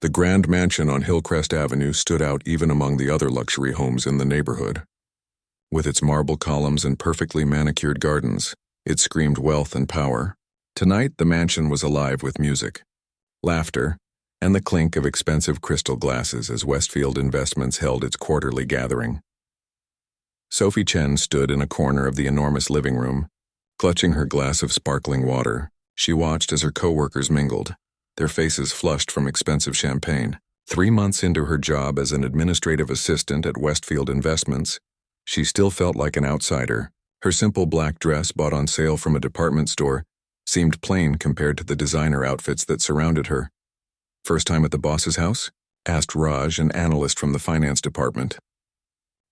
The grand mansion on Hillcrest Avenue stood out even among the other luxury homes in the neighborhood. With its marble columns and perfectly manicured gardens, it screamed wealth and power. Tonight, the mansion was alive with music, laughter, and the clink of expensive crystal glasses as Westfield Investments held its quarterly gathering. Sophie Chen stood in a corner of the enormous living room, clutching her glass of sparkling water. She watched as her co-workers mingled, their faces flushed from expensive champagne. 3 months into her job as an administrative assistant at Westfield Investments, she still felt like an outsider. Her simple black dress bought on sale from a department store seemed plain compared to the designer outfits that surrounded her. "First time at the boss's house?" asked Raj, an analyst from the finance department.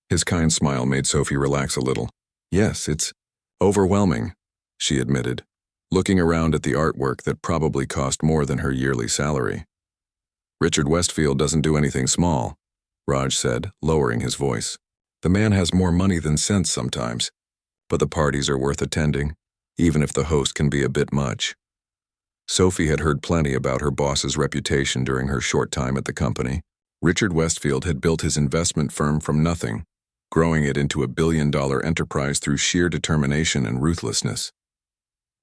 His kind smile made Sophie relax a little. "Yes, it's overwhelming," she admitted, looking around at the artwork that probably cost more than her yearly salary. "Richard Westfield doesn't do anything small," Raj said, lowering his voice. "The man has more money than sense sometimes, but the parties are worth attending, even if the host can be a bit much." Sophie had heard plenty about her boss's reputation during her short time at the company. Richard Westfield had built his investment firm from nothing, growing it into a billion-dollar enterprise through sheer determination and ruthlessness.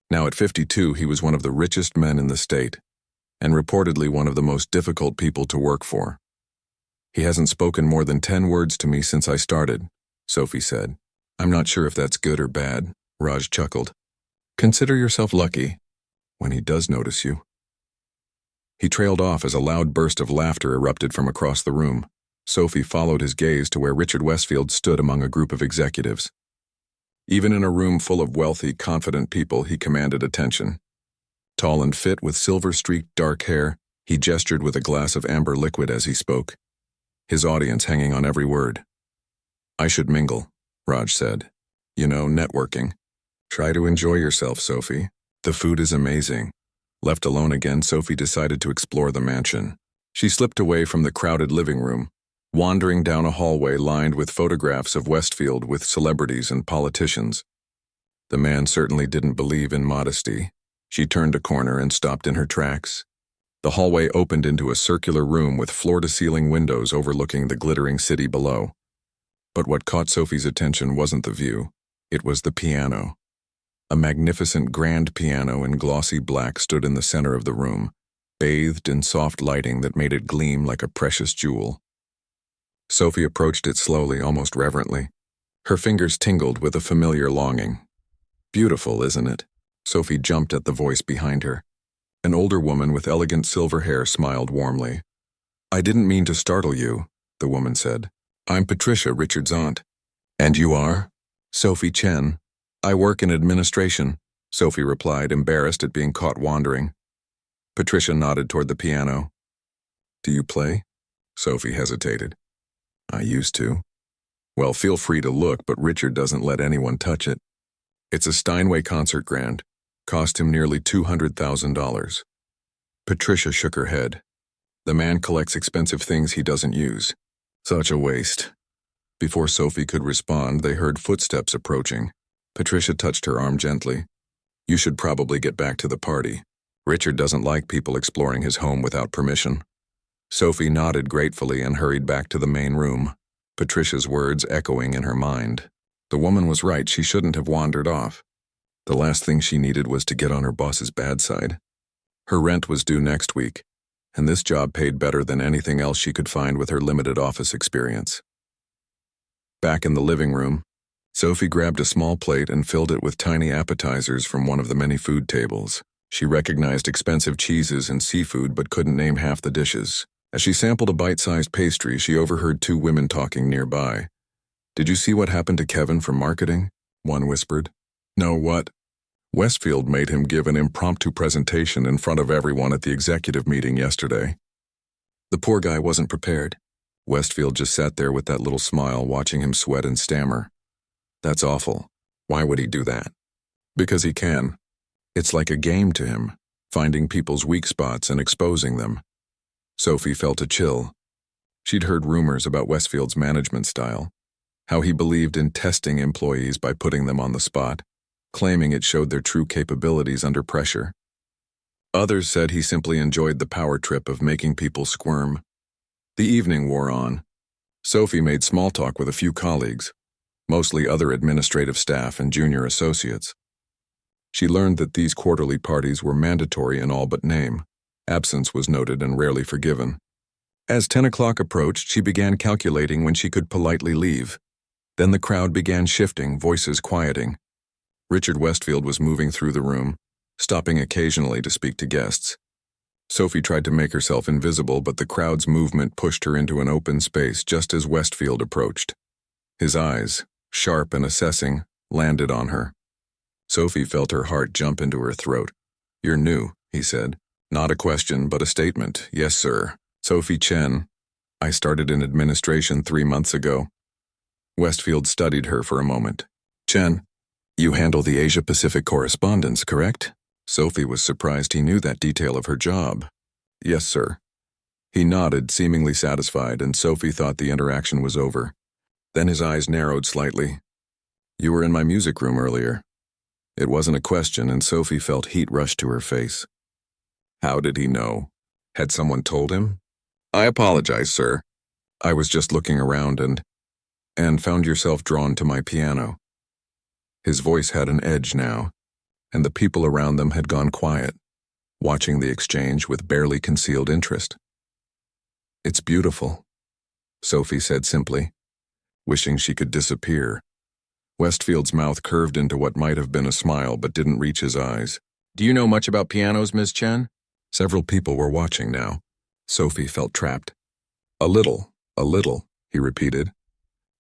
Now at 52, he was one of the richest men in the state, and reportedly one of the most difficult people to work for. "He hasn't spoken more than 10 words to me since I started," Sophie said. "I'm not sure if that's good or bad," Raj chuckled. "Consider yourself lucky when he does notice you." He trailed off as a loud burst of laughter erupted from across the room. Sophie followed his gaze to where Richard Westfield stood among a group of executives. Even in a room full of wealthy, confident people, he commanded attention. Tall and fit with silver-streaked dark hair, he gestured with a glass of amber liquid as he spoke, his audience hanging on every word. "I should mingle," Raj said. "You know, networking. Try to enjoy yourself, Sophie. The food is amazing." Left alone again, Sophie decided to explore the mansion. She slipped away from the crowded living room, wandering down a hallway lined with photographs of Westfield with celebrities and politicians. The man certainly didn't believe in modesty. She turned a corner and stopped in her tracks. The hallway opened into a circular room with floor-to-ceiling windows overlooking the glittering city below. But what caught Sophie's attention wasn't the view, it was the piano. A magnificent grand piano in glossy black stood in the center of the room, bathed in soft lighting that made it gleam like a precious jewel. Sophie approached it slowly, almost reverently. Her fingers tingled with a familiar longing. "Beautiful, isn't it?" Sophie jumped at the voice behind her. An older woman with elegant silver hair smiled warmly. "I didn't mean to startle you," the woman said. "I'm Patricia, Richard's aunt." "And you are?" "Sophie Chen. I work in administration," Sophie replied, embarrassed at being caught wandering. Patricia nodded toward the piano. "Do you play?" Sophie hesitated. "I used to." "Well, feel free to look, but Richard doesn't let anyone touch it. It's a Steinway concert grand. Cost him nearly $200,000. Patricia shook her head. "The man collects expensive things he doesn't use. Such a waste." Before Sophie could respond, they heard footsteps approaching. Patricia touched her arm gently. "You should probably get back to the party. Richard doesn't like people exploring his home without permission." Sophie nodded gratefully and hurried back to the main room, Patricia's words echoing in her mind. The woman was right, she shouldn't have wandered off. The last thing she needed was to get on her boss's bad side. Her rent was due next week, and this job paid better than anything else she could find with her limited office experience. Back in the living room, Sophie grabbed a small plate and filled it with tiny appetizers from one of the many food tables. She recognized expensive cheeses and seafood but couldn't name half the dishes. As she sampled a bite-sized pastry, she overheard 2 women talking nearby. "Did you see what happened to Kevin from marketing?" one whispered. "No, what?" "Westfield made him give an impromptu presentation in front of everyone at the executive meeting yesterday. The poor guy wasn't prepared." Westfield just sat there with that little smile, watching him sweat and stammer. "That's awful. Why would he do that?" "Because he can. It's like a game to him, finding people's weak spots and exposing them." Sophie felt a chill. She'd heard rumors about Westfield's management style, how he believed in testing employees by putting them on the spot, claiming it showed their true capabilities under pressure. Others said he simply enjoyed the power trip of making people squirm. The evening wore on. Sophie made small talk with a few colleagues, mostly other administrative staff and junior associates. She learned that these quarterly parties were mandatory in all but name. Absence was noted and rarely forgiven. As 10 o'clock approached, she began calculating when she could politely leave. Then the crowd began shifting, voices quieting. Richard Westfield was moving through the room, stopping occasionally to speak to guests. Sophie tried to make herself invisible, but the crowd's movement pushed her into an open space just as Westfield approached. His eyes, sharp and assessing, landed on her. Sophie felt her heart jump into her throat. "You're new," he said. "Not a question, but a statement. Yes, sir. Sophie Chen. I started in administration 3 months ago." Westfield studied her for a moment. "Chen, you handle the Asia-Pacific correspondence, correct?" Sophie was surprised he knew that detail of her job. "Yes, sir." He nodded, seemingly satisfied, and Sophie thought the interaction was over. Then his eyes narrowed slightly. "You were in my music room earlier." It wasn't a question, and Sophie felt heat rush to her face. How did he know? Had someone told him? "I apologize, sir. I was just looking around and found yourself drawn to my piano." His voice had an edge now, and the people around them had gone quiet, watching the exchange with barely concealed interest. "It's beautiful," Sophie said simply, wishing she could disappear. Westfield's mouth curved into what might have been a smile but didn't reach his eyes. "Do you know much about pianos, Ms. Chen?" Several people were watching now. Sophie felt trapped. A little," he repeated.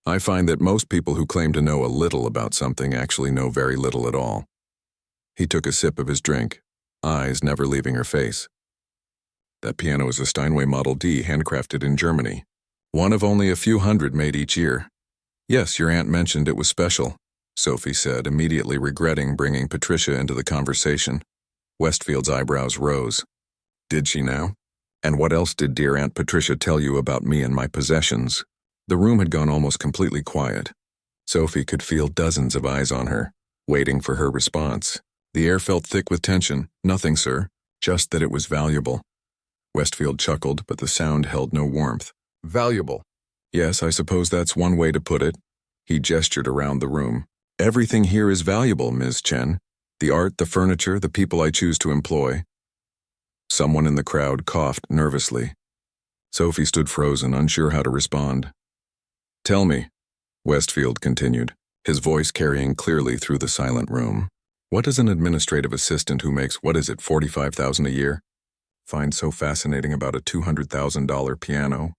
"I find that most people who claim to know a little about something actually know very little at all." He took a sip of his drink, eyes never leaving her face. "That piano is a Steinway Model D, handcrafted in Germany. One of only a few hundred made each year." "Yes, your aunt mentioned it was special," Sophie said, immediately regretting bringing Patricia into the conversation. Westfield's eyebrows rose. "Did she now? And what else did dear Aunt Patricia tell you about me and my possessions?" The room had gone almost completely quiet. Sophie could feel dozens of eyes on her, waiting for her response. The air felt thick with tension. "Nothing, sir. Just that it was valuable." Westfield chuckled, but the sound held no warmth. "Valuable? Yes, I suppose that's one way to put it." He gestured around the room. "Everything here is valuable, Ms. Chen. The art, the furniture, the people I choose to employ." Someone in the crowd coughed nervously. Sophie stood frozen, unsure how to respond. "Tell me," Westfield continued, his voice carrying clearly through the silent room. "What does an administrative assistant who makes, $45,000 a year, find so fascinating about a $200,000 piano?"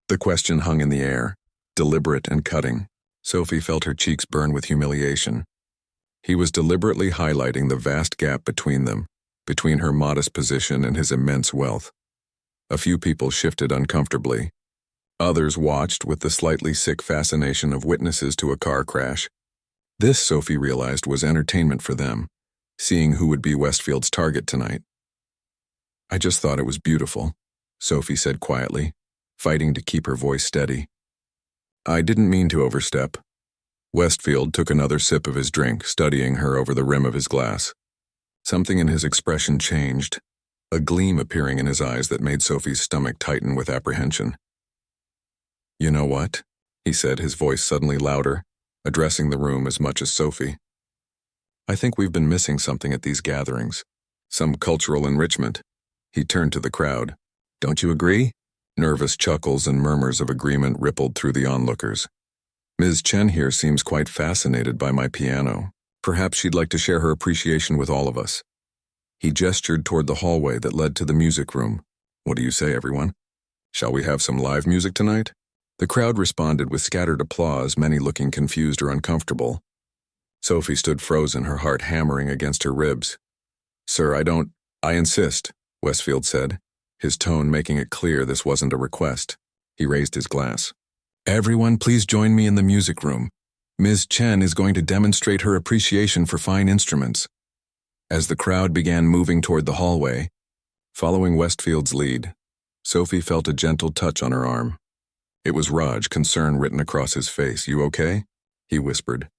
The question hung in the air, deliberate and cutting. Sophie felt her cheeks burn with humiliation. He was deliberately highlighting the vast gap between them, between her modest position and his immense wealth. A few people shifted uncomfortably. Others watched with the slightly sick fascination of witnesses to a car crash. This, Sophie realized, was entertainment for them, seeing who would be Westfield's target tonight. "I just thought it was beautiful," Sophie said quietly, fighting to keep her voice steady. "I didn't mean to overstep." Westfield took another sip of his drink, studying her over the rim of his glass. Something in his expression changed, a gleam appearing in his eyes that made Sophie's stomach tighten with apprehension. "You know what?" he said, his voice suddenly louder, addressing the room as much as Sophie. "I think we've been missing something at these gatherings. Some cultural enrichment." He turned to the crowd. "Don't you agree?" Nervous chuckles and murmurs of agreement rippled through the onlookers. "Ms. Chen here seems quite fascinated by my piano. Perhaps she'd like to share her appreciation with all of us." He gestured toward the hallway that led to the music room. "What do you say, everyone? Shall we have some live music tonight?" The crowd responded with scattered applause, many looking confused or uncomfortable. Sophie stood frozen, her heart hammering against her ribs. "Sir, I insist," Westfield said, his tone making it clear this wasn't a request. He raised his glass. "Everyone, please join me in the music room. Ms. Chen is going to demonstrate her appreciation for fine instruments." As the crowd began moving toward the hallway, following Westfield's lead, Sophie felt a gentle touch on her arm. It was Raj, concern written across his face. "You okay?" he whispered.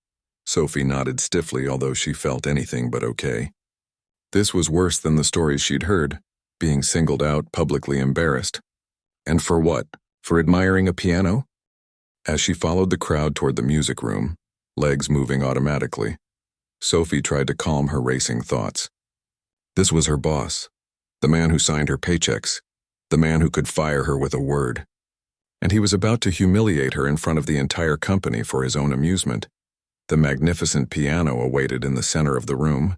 Sophie nodded stiffly, although she felt anything but okay. This was worse than the stories she'd heard, being singled out, publicly embarrassed. And for what? For admiring a piano? As she followed the crowd toward the music room, legs moving automatically, Sophie tried to calm her racing thoughts. This was her boss, the man who signed her paychecks, the man who could fire her with a word. And he was about to humiliate her in front of the entire company for his own amusement. The magnificent piano awaited in the center of the room,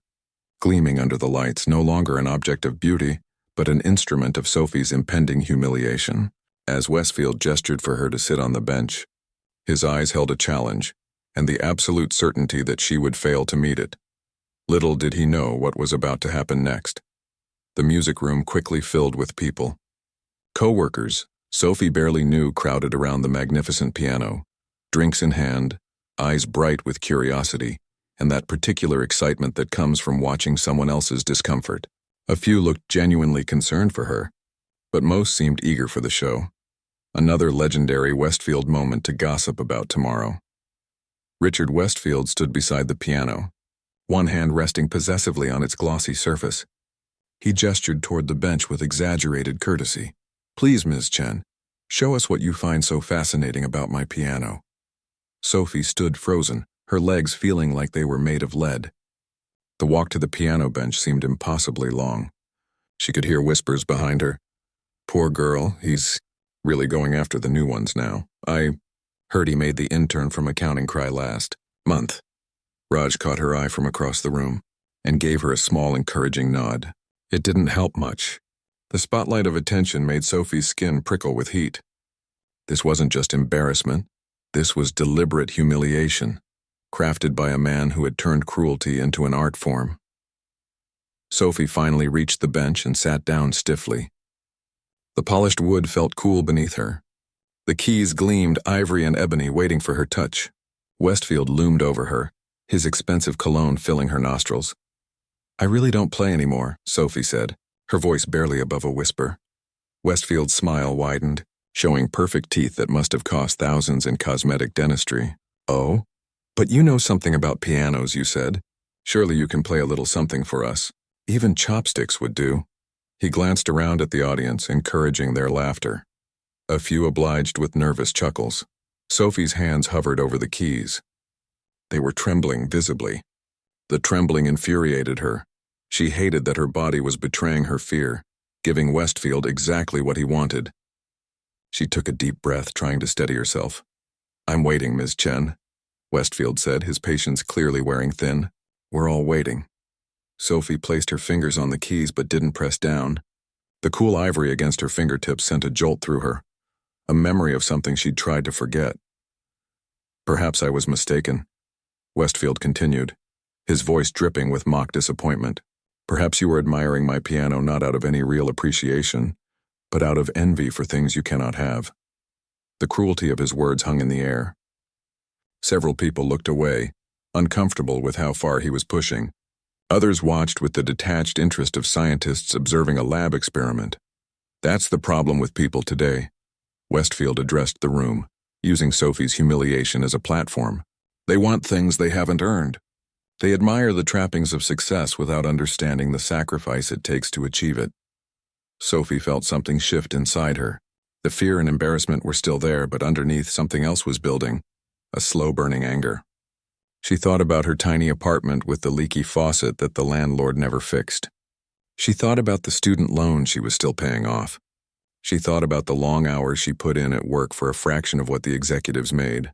gleaming under the lights, no longer an object of beauty, but an instrument of Sophie's impending humiliation. As Westfield gestured for her to sit on the bench, his eyes held a challenge, and the absolute certainty that she would fail to meet it. Little did he know what was about to happen next. The music room quickly filled with people. Co-workers, Sophie barely knew, crowded around the magnificent piano, drinks in hand, eyes bright with curiosity, and that particular excitement that comes from watching someone else's discomfort. A few looked genuinely concerned for her, but most seemed eager for the show. Another legendary Westfield moment to gossip about tomorrow. Richard Westfield stood beside the piano, one hand resting possessively on its glossy surface. He gestured toward the bench with exaggerated courtesy. "Please, Ms. Chen, show us what you find so fascinating about my piano." Sophie stood frozen, her legs feeling like they were made of lead. The walk to the piano bench seemed impossibly long. She could hear whispers behind her. "Poor girl, he's really going after the new ones now. I heard he made the intern from accounting cry last month." Raj caught her eye from across the room and gave her a small, encouraging nod. It didn't help much. The spotlight of attention made Sophie's skin prickle with heat. This wasn't just embarrassment. This was deliberate humiliation, crafted by a man who had turned cruelty into an art form. Sophie finally reached the bench and sat down stiffly. The polished wood felt cool beneath her. The keys gleamed ivory and ebony, waiting for her touch. Westfield loomed over her, his expensive cologne filling her nostrils. "I really don't play anymore," Sophie said, her voice barely above a whisper. Westfield's smile widened, showing perfect teeth that must have cost thousands in cosmetic dentistry. "Oh? But you know something about pianos, you said. Surely you can play a little something for us. Even chopsticks would do." He glanced around at the audience, encouraging their laughter. A few obliged with nervous chuckles. Sophie's hands hovered over the keys. They were trembling visibly. The trembling infuriated her. She hated that her body was betraying her fear, giving Westfield exactly what he wanted. She took a deep breath, trying to steady herself. "I'm waiting, Ms. Chen," Westfield said, his patience clearly wearing thin. "We're all waiting." Sophie placed her fingers on the keys but didn't press down. The cool ivory against her fingertips sent a jolt through her, a memory of something she'd tried to forget. "Perhaps I was mistaken," Westfield continued, his voice dripping with mock disappointment. "Perhaps you were admiring my piano not out of any real appreciation, but out of envy for things you cannot have." The cruelty of his words hung in the air. Several people looked away, uncomfortable with how far he was pushing. Others watched with the detached interest of scientists observing a lab experiment. "That's the problem with people today," Westfield addressed the room, using Sophie's humiliation as a platform. "They want things they haven't earned. They admire the trappings of success without understanding the sacrifice it takes to achieve it." Sophie felt something shift inside her. The fear and embarrassment were still there, but underneath something else was building, a slow-burning anger. She thought about her tiny apartment with the leaky faucet that the landlord never fixed. She thought about the student loan she was still paying off. She thought about the long hours she put in at work for a fraction of what the executives made.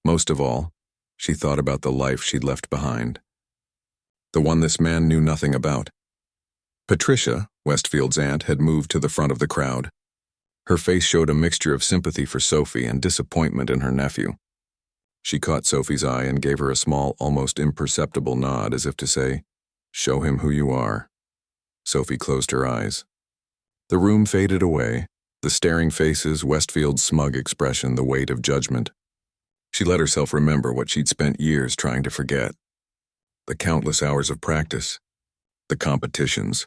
Most of all, she thought about the life she'd left behind. The one this man knew nothing about. Patricia, Westfield's aunt, had moved to the front of the crowd. Her face showed a mixture of sympathy for Sophie and disappointment in her nephew. She caught Sophie's eye and gave her a small, almost imperceptible nod as if to say, "Show him who you are." Sophie closed her eyes. The room faded away, the staring faces, Westfield's smug expression, the weight of judgment. She let herself remember what she'd spent years trying to forget. The countless hours of practice, the competitions,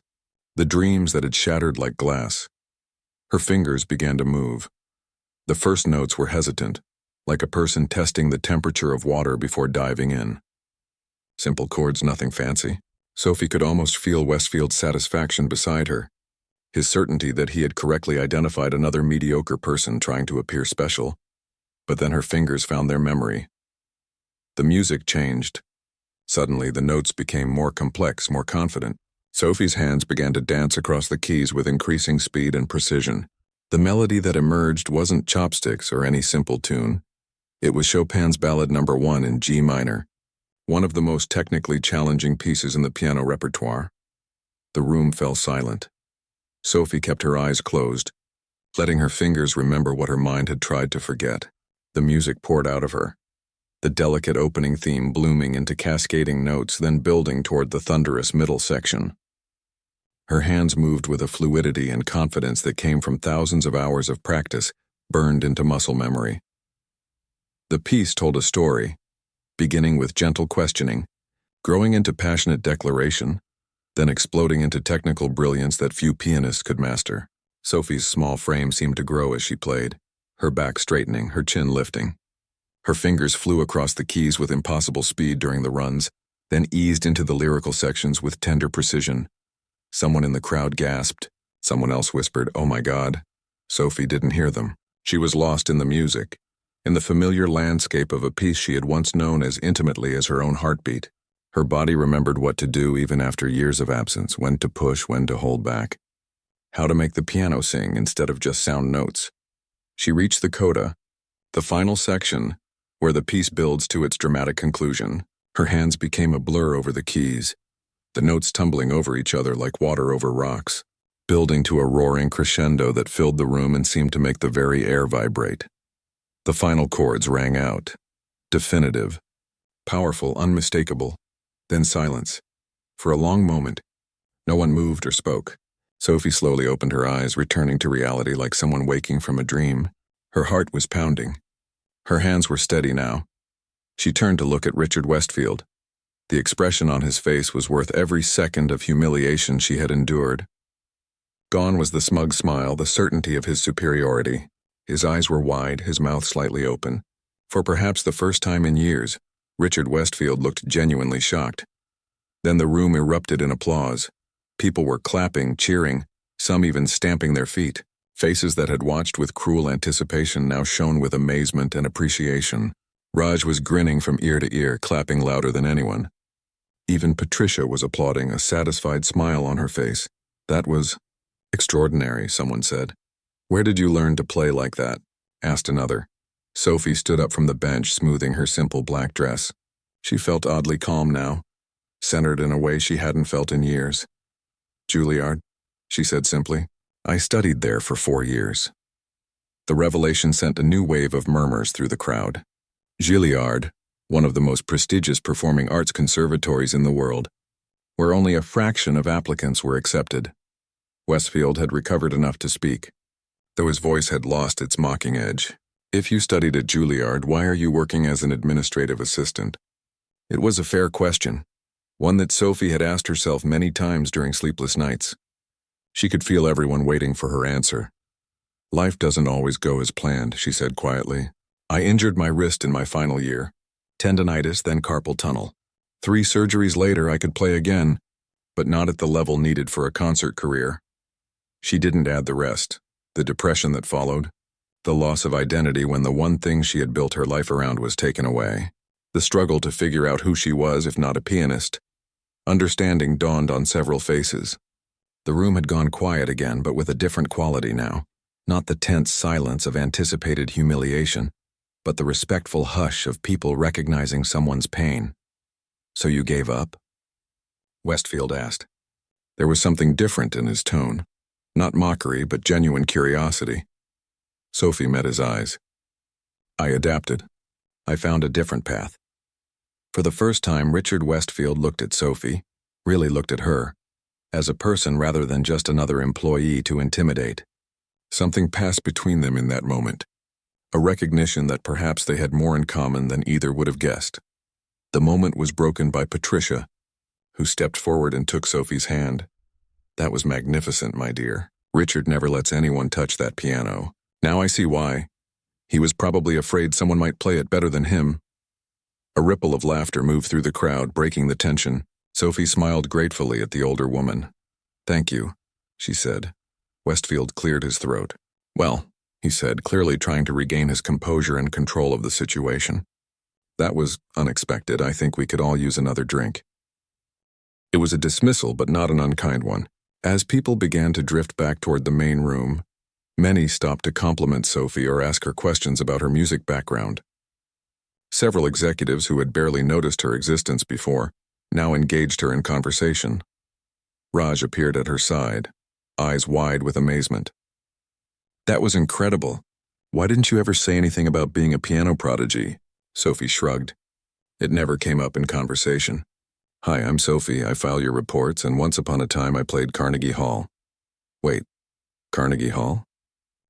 the dreams that had shattered like glass. Her fingers began to move. The first notes were hesitant, like a person testing the temperature of water before diving in. Simple chords, nothing fancy. Sophie could almost feel Westfield's satisfaction beside her, his certainty that he had correctly identified another mediocre person trying to appear special. But then her fingers found their memory. The music changed. Suddenly, the notes became more complex, more confident. Sophie's hands began to dance across the keys with increasing speed and precision. The melody that emerged wasn't chopsticks or any simple tune. It was Chopin's Ballad No. 1 in G minor, one of the most technically challenging pieces in the piano repertoire. The room fell silent. Sophie kept her eyes closed, letting her fingers remember what her mind had tried to forget. The music poured out of her, the delicate opening theme blooming into cascading notes, then building toward the thunderous middle section. Her hands moved with a fluidity and confidence that came from thousands of hours of practice, burned into muscle memory. The piece told a story, beginning with gentle questioning, growing into passionate declaration, then exploding into technical brilliance that few pianists could master. Sophie's small frame seemed to grow as she played, her back straightening, her chin lifting. Her fingers flew across the keys with impossible speed during the runs, then eased into the lyrical sections with tender precision. Someone in the crowd gasped. Someone else whispered, "Oh my God." Sophie didn't hear them. She was lost in the music, in the familiar landscape of a piece she had once known as intimately as her own heartbeat. Her body remembered what to do even after years of absence, when to push, when to hold back. How to make the piano sing instead of just sound notes. She reached the coda, the final section, where the piece builds to its dramatic conclusion. Her hands became a blur over the keys, the notes tumbling over each other like water over rocks, building to a roaring crescendo that filled the room and seemed to make the very air vibrate. The final chords rang out, definitive, powerful, unmistakable. Then silence. For a long moment, no one moved or spoke. Sophie slowly opened her eyes, returning to reality like someone waking from a dream. Her heart was pounding. Her hands were steady now. She turned to look at Richard Westfield. The expression on his face was worth every second of humiliation she had endured. Gone was the smug smile, the certainty of his superiority. His eyes were wide, his mouth slightly open. For perhaps the first time in years, Richard Westfield looked genuinely shocked. Then the room erupted in applause. People were clapping, cheering, some even stamping their feet. Faces that had watched with cruel anticipation now shone with amazement and appreciation. Raj was grinning from ear to ear, clapping louder than anyone. Even Patricia was applauding, a satisfied smile on her face. That was extraordinary, someone said. "Where did you learn to play like that?" asked another. Sophie stood up from the bench, smoothing her simple black dress. She felt oddly calm now, centered in a way she hadn't felt in years. "Juilliard," she said simply. "I studied there for 4 years." The revelation sent a new wave of murmurs through the crowd. Juilliard, one of the most prestigious performing arts conservatories in the world, where only a fraction of applicants were accepted. Westfield had recovered enough to speak, though his voice had lost its mocking edge. "If you studied at Juilliard, why are you working as an administrative assistant?" It was a fair question, one that Sophie had asked herself many times during sleepless nights. She could feel everyone waiting for her answer. "Life doesn't always go as planned," she said quietly. "I injured my wrist in my final year. Tendinitis, then carpal tunnel. 3 surgeries later I could play again, but not at the level needed for a concert career." She didn't add the rest. The depression that followed. The loss of identity when the one thing she had built her life around was taken away. The struggle to figure out who she was if not a pianist. Understanding dawned on several faces. The room had gone quiet again, but with a different quality now. Not the tense silence of anticipated humiliation, but the respectful hush of people recognizing someone's pain. "So you gave up?" Westfield asked. There was something different in his tone. Not mockery, but genuine curiosity. Sophie met his eyes. "I adapted. I found a different path." For the first time, Richard Westfield looked at Sophie, really looked at her, as a person rather than just another employee to intimidate. Something passed between them in that moment, a recognition that perhaps they had more in common than either would have guessed. The moment was broken by Patricia, who stepped forward and took Sophie's hand. "That was magnificent, my dear. Richard never lets anyone touch that piano. Now I see why. He was probably afraid someone might play it better than him." A ripple of laughter moved through the crowd, breaking the tension. Sophie smiled gratefully at the older woman. "Thank you," she said. Westfield cleared his throat. "Well," he said, clearly trying to regain his composure and control of the situation. "That was unexpected. I think we could all use another drink." It was a dismissal, but not an unkind one. As people began to drift back toward the main room, many stopped to compliment Sophie or ask her questions about her music background. Several executives who had barely noticed her existence before now engaged her in conversation. Raj appeared at her side, eyes wide with amazement. "That was incredible. Why didn't you ever say anything about being a piano prodigy?" Sophie shrugged. It never came up in conversation. "Hi, I'm Sophie. I file your reports, and once upon a time I played Carnegie Hall." "Wait, Carnegie Hall?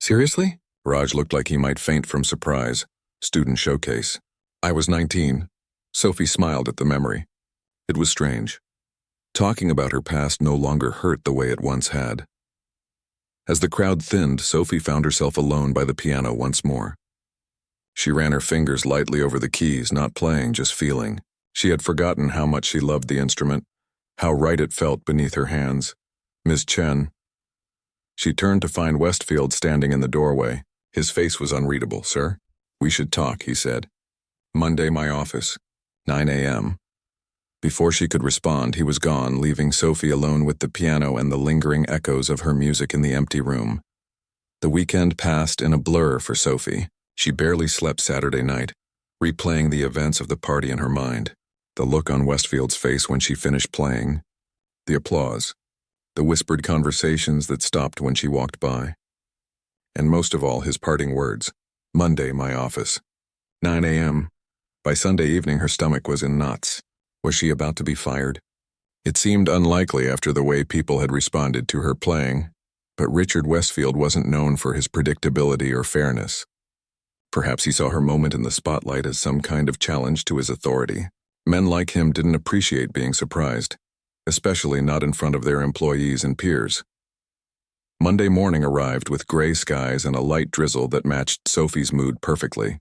Seriously?" Raj looked like he might faint from surprise. "Student showcase. I was 19. Sophie smiled at the memory. It was strange. Talking about her past no longer hurt the way it once had. As the crowd thinned, Sophie found herself alone by the piano once more. She ran her fingers lightly over the keys, not playing, just feeling. She had forgotten how much she loved the instrument, how right it felt beneath her hands. "Miss Chen." She turned to find Westfield standing in the doorway. His face was unreadable. "Sir?" "We should talk," he said. "Monday, my office, 9 a.m. Before she could respond, he was gone, leaving Sophie alone with the piano and the lingering echoes of her music in the empty room. The weekend passed in a blur for Sophie. She barely slept Saturday night, replaying the events of the party in her mind. The look on Westfield's face when she finished playing, the applause, the whispered conversations that stopped when she walked by. And most of all, his parting words. "Monday, my office, 9 a.m. By Sunday evening, her stomach was in knots. Was she about to be fired? It seemed unlikely after the way people had responded to her playing, but Richard Westfield wasn't known for his predictability or fairness. Perhaps he saw her moment in the spotlight as some kind of challenge to his authority. Men like him didn't appreciate being surprised, especially not in front of their employees and peers. Monday morning arrived with gray skies and a light drizzle that matched Sophie's mood perfectly.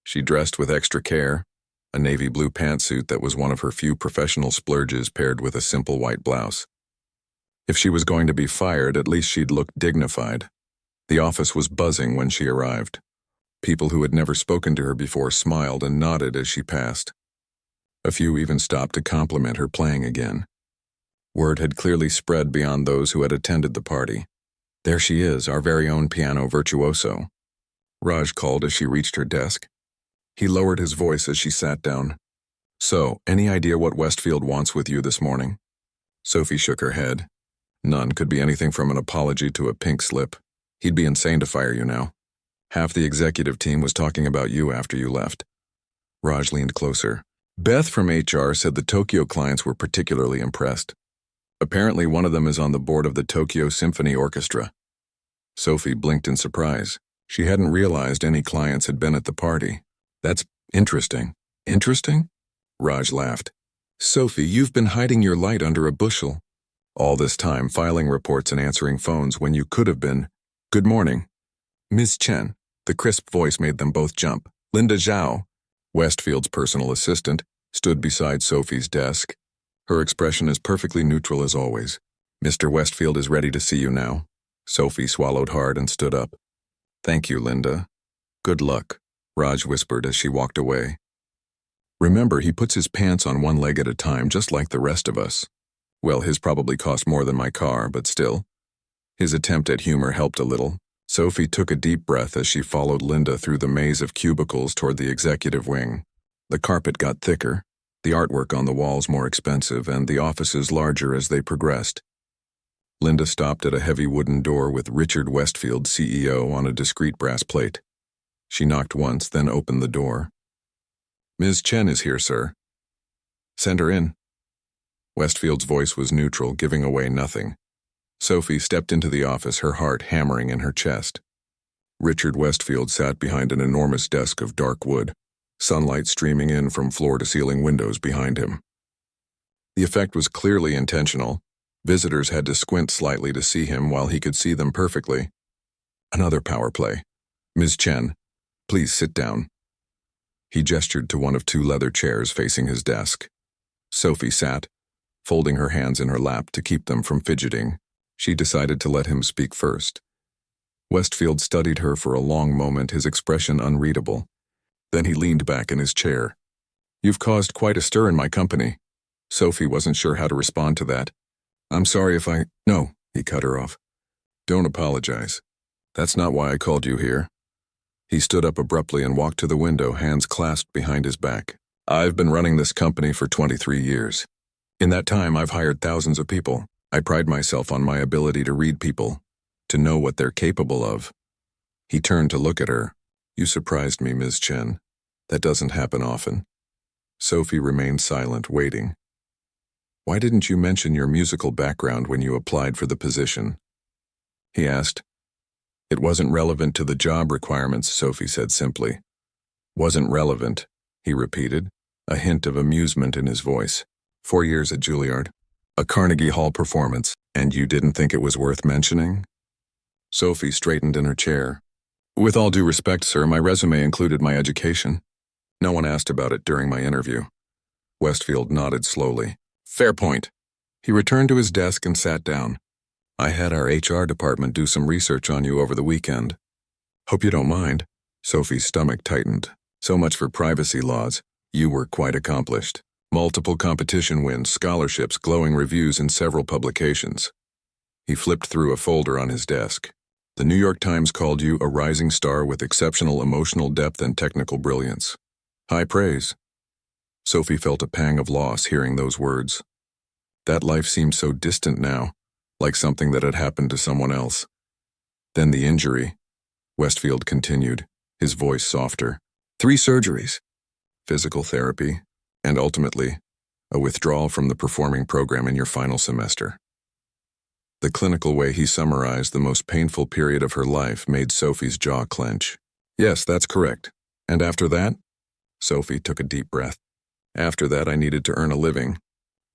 She dressed with extra care, a navy blue pantsuit that was one of her few professional splurges paired with a simple white blouse. If she was going to be fired, at least she'd look dignified. The office was buzzing when she arrived. People who had never spoken to her before smiled and nodded as she passed. A few even stopped to compliment her playing again. Word had clearly spread beyond those who had attended the party. "There she is, our very own piano virtuoso," Raj called as she reached her desk. He lowered his voice as she sat down. "So, any idea what Westfield wants with you this morning?" Sophie shook her head. "None. Could be anything from an apology to a pink slip. He'd be insane to fire you now. Half the executive team was talking about you after you left." Raj leaned closer. "Beth from HR said the Tokyo clients were particularly impressed. Apparently one of them is on the board of the Tokyo Symphony Orchestra." Sophie blinked in surprise. She hadn't realized any clients had been at the party. "That's interesting." "Interesting?" Raj laughed. "Sophie, you've been hiding your light under a bushel. All this time filing reports and answering phones when you could have been, 'Good morning, Miss Chen.'" The crisp voice made them both jump. Linda Zhao, Westfield's personal assistant, stood beside Sophie's desk. Her expression as perfectly neutral as always. "Mr. Westfield is ready to see you now." Sophie swallowed hard and stood up. "Thank you, Linda. Good luck," Raj whispered as she walked away. "Remember, he puts his pants on one leg at a time, just like the rest of us. Well, his probably cost more than my car, but still." His attempt at humor helped a little. Sophie took a deep breath as she followed Linda through the maze of cubicles toward the executive wing. The carpet got thicker, the artwork on the walls more expensive, and the offices larger as they progressed. Linda stopped at a heavy wooden door with Richard Westfield, CEO, on a discreet brass plate. She knocked once, then opened the door. "Ms. Chen is here, sir." "Send her in." Westfield's voice was neutral, giving away nothing. Sophie stepped into the office, her heart hammering in her chest. Richard Westfield sat behind an enormous desk of dark wood, sunlight streaming in from floor-to-ceiling windows behind him. The effect was clearly intentional. Visitors had to squint slightly to see him while he could see them perfectly. Another power play. "Ms. Chen, please sit down." He gestured to one of two leather chairs facing his desk. Sophie sat, Folding her hands in her lap to keep them from fidgeting, she decided to let him speak first. Westfield studied her for a long moment, his expression unreadable. Then he leaned back in his chair. "You've caused quite a stir in my company." Sophie wasn't sure how to respond to that. "I'm sorry if I—" "No," he cut her off. "Don't apologize. That's not why I called you here." He stood up abruptly and walked to the window, hands clasped behind his back. "I've been running this company for 23 years. In that time, I've hired thousands of people. I pride myself on my ability to read people, to know what they're capable of." He turned to look at her. "You surprised me, Ms. Chen. That doesn't happen often." Sophie remained silent, waiting. "Why didn't you mention your musical background when you applied for the position?" he asked. "It wasn't relevant to the job requirements," Sophie said simply. "Wasn't relevant," he repeated, a hint of amusement in his voice. 4 years at Juilliard, a Carnegie Hall performance, and you didn't think it was worth mentioning?" Sophie straightened in her chair. "With all due respect, sir, my resume included my education. No one asked about it during my interview." Westfield nodded slowly. "Fair point." He returned to his desk and sat down. "I had our HR department do some research on you over the weekend. Hope you don't mind." Sophie's stomach tightened. "So much for privacy laws. You were quite accomplished. Multiple competition wins, scholarships, glowing reviews in several publications." He flipped through a folder on his desk. "The New York Times called you a rising star with exceptional emotional depth and technical brilliance." High praise. Sophie felt a pang of loss hearing those words. That life seemed so distant now, like something that had happened to someone else. Then the injury. Westfield continued, his voice softer. 3 surgeries, physical therapy, and ultimately, a withdrawal from the performing program in your final semester. The clinical way he summarized the most painful period of her life made Sophie's jaw clench. "Yes, that's correct. And after that?" Sophie took a deep breath. "After that, I needed to earn a living.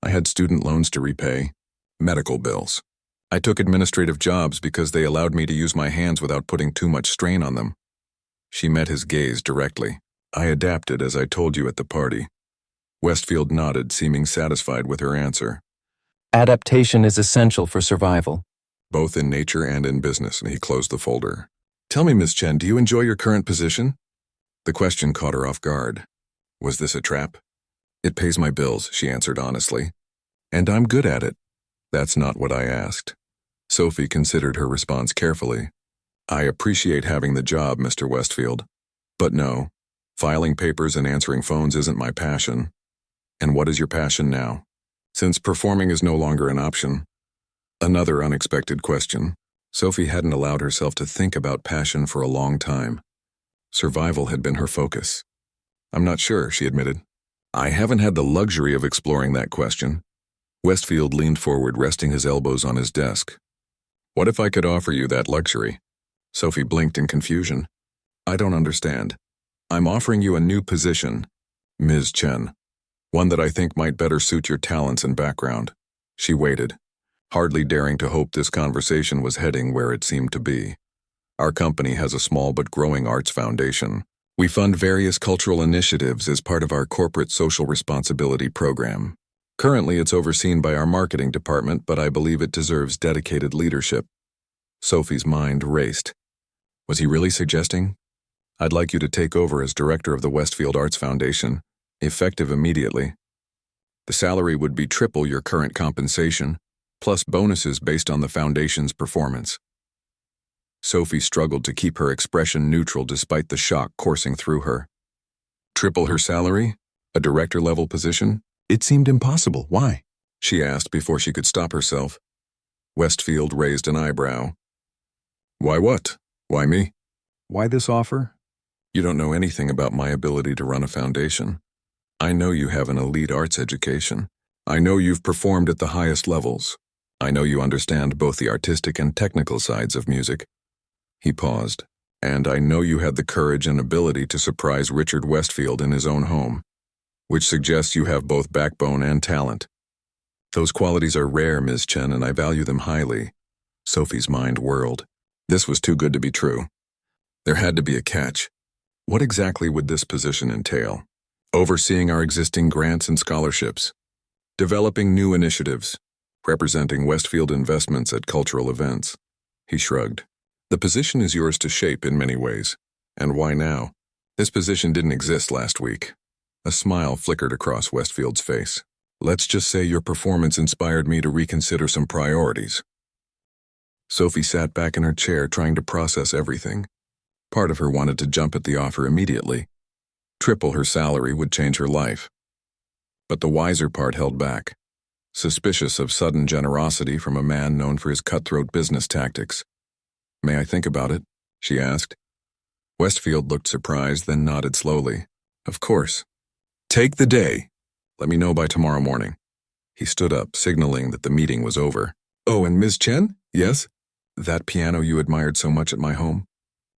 I had student loans to repay, medical bills. I took administrative jobs because they allowed me to use my hands without putting too much strain on them." She met his gaze directly. "I adapted, as I told you at the party." Westfield nodded, seeming satisfied with her answer. "Adaptation is essential for survival." "Both in nature and in business," and he closed the folder. "Tell me, Miss Chen, do you enjoy your current position?" The question caught her off guard. Was this a trap? "It pays my bills," she answered honestly. "And I'm good at it." "That's not what I asked." Sophie considered her response carefully. "I appreciate having the job, Mr. Westfield. But no, filing papers and answering phones isn't my passion." "And what is your passion now?" "Since performing is no longer an option." Another unexpected question. Sophie hadn't allowed herself to think about passion for a long time. Survival had been her focus. "I'm not sure," she admitted. "I haven't had the luxury of exploring that question." Westfield leaned forward, resting his elbows on his desk. "What if I could offer you that luxury?" Sophie blinked in confusion. "I don't understand." "I'm offering you a new position, Ms. Chen. One that I think might better suit your talents and background." She waited, hardly daring to hope this conversation was heading where it seemed to be. "Our company has a small but growing arts foundation. We fund various cultural initiatives as part of our corporate social responsibility program. Currently, it's overseen by our marketing department, but I believe it deserves dedicated leadership." Sophie's mind raced. Was he really suggesting? "I'd like you to take over as director of the Westfield Arts Foundation, effective immediately. The salary would be triple your current compensation, plus bonuses based on the foundation's performance." Sophie struggled to keep her expression neutral despite the shock coursing through her. Triple her salary? A director-level position? It seemed impossible. Why? She asked before she could stop herself. Westfield raised an eyebrow. "Why what? Why me?" "Why this offer? You don't know anything about my ability to run a foundation. I know you have an elite arts education. I know you've performed at the highest levels. I know you understand both the artistic and technical sides of music." He paused. "And I know you had the courage and ability to surprise Richard Westfield in his own home, which suggests you have both backbone and talent. Those qualities are rare, Ms. Chen, and I value them highly." Sophie's mind whirled. This was too good to be true. There had to be a catch. What exactly would this position entail? Overseeing our existing grants and scholarships. Developing new initiatives. Representing Westfield investments at cultural events. He shrugged. The position is yours to shape in many ways. And why now? This position didn't exist last week. A smile flickered across Westfield's face. Let's just say your performance inspired me to reconsider some priorities. Sophie sat back in her chair trying to process everything. Part of her wanted to jump at the offer immediately. Triple her salary would change her life. But the wiser part held back, suspicious of sudden generosity from a man known for his cutthroat business tactics. May I think about it? She asked. Westfield looked surprised, then nodded slowly. Of course. Take the day. Let me know by tomorrow morning. He stood up, signaling that the meeting was over. Oh, and Ms. Chen? Yes? That piano you admired so much at my home?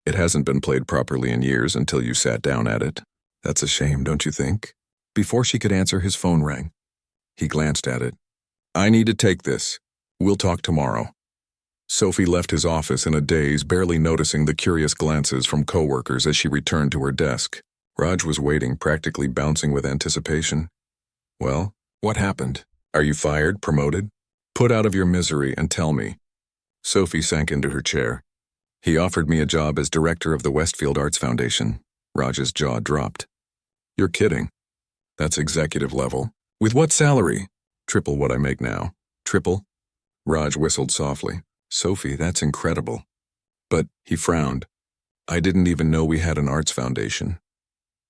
It hasn't been played properly in years until you sat down at it. That's a shame, don't you think? Before she could answer, his phone rang. He glanced at it. I need to take this. We'll talk tomorrow. Sophie left his office in a daze, barely noticing the curious glances from coworkers as she returned to her desk. Raj was waiting, practically bouncing with anticipation. Well, what happened? Are you fired, promoted? Put out of your misery and tell me. Sophie sank into her chair. He offered me a job as director of the Westfield Arts Foundation. Raj's jaw dropped. You're kidding. That's executive level. With what salary? Triple what I make now. Triple? Raj whistled softly. Sophie, that's incredible. But, he frowned. I didn't even know we had an arts foundation.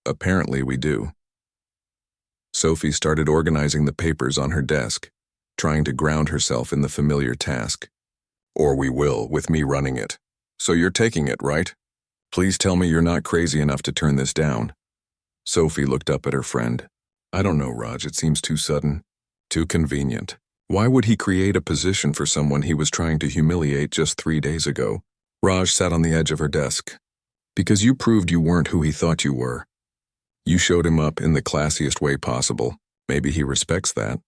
Apparently we do. Sophie started organizing the papers on her desk, trying to ground herself in the familiar task. Or we will, with me running it. So you're taking it, right? Please tell me you're not crazy enough to turn this down. Sophie looked up at her friend. I don't know, Raj, it seems too sudden. Too convenient. Why would he create a position for someone he was trying to humiliate just 3 days ago? Raj sat on the edge of her desk. Because you proved you weren't who he thought you were. You showed him up in the classiest way possible. Maybe he respects that.